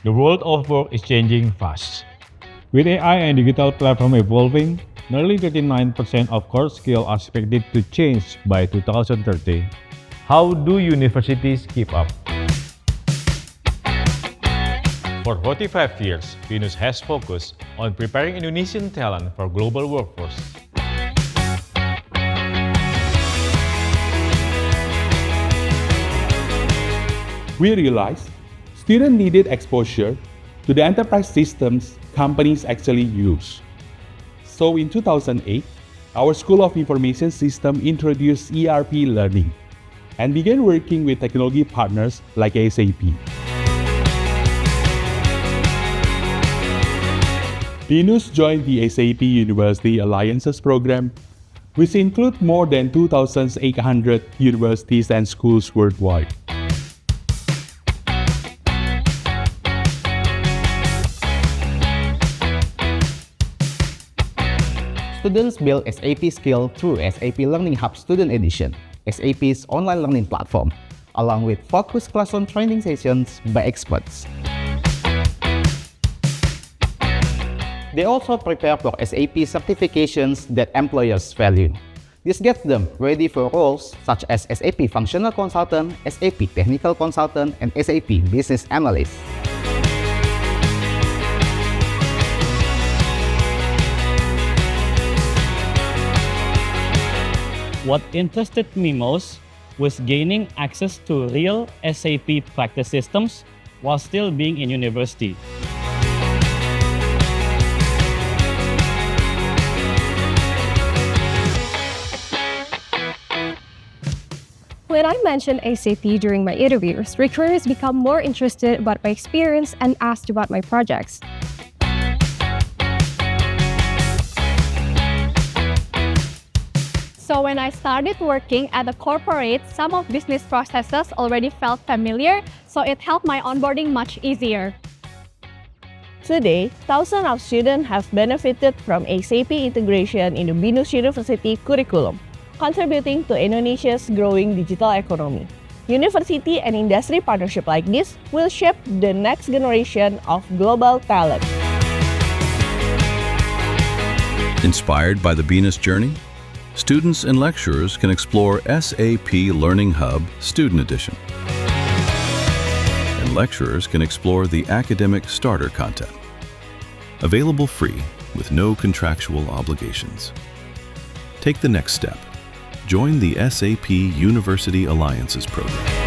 The world of work is changing fast. With AI and digital platform evolving, nearly 39% of core skills are expected to change by 2030. How do universities keep up? For 45 years, BINUS has focused on preparing Indonesian talent for global workforce. We realized students needed exposure to the enterprise systems companies actually use. So in 2008, our School of Information Systems introduced ERP learning and began working with technology partners like SAP. BINUS joined the SAP University Alliances Program, which includes more than 2,800 universities and schools worldwide. Students build SAP skills through SAP Learning Hub Student Edition, SAP's online learning platform, along with focused classroom training sessions by experts. They also prepare for SAP certifications that employers value. This gets them ready for roles such as SAP Functional Consultant, SAP Technical Consultant, and SAP Business Analyst. What interested me most was gaining access to real SAP practice systems while still being in university. When I mentioned SAP during my interviews, recruiters become more interested about my experience and asked about my projects. So when I started working at a corporate, some of business processes already felt familiar, so it helped my onboarding much easier. Today, thousands of students have benefited from SAP integration in the BINUS University curriculum, contributing to Indonesia's growing digital economy. University and industry partnership like this will shape the next generation of global talent. Inspired by the BINUS journey, students and lecturers can explore SAP Learning Hub Student Edition. And lecturers can explore the academic starter content. Available free with no contractual obligations. Take the next step. Join the SAP University Alliances Program.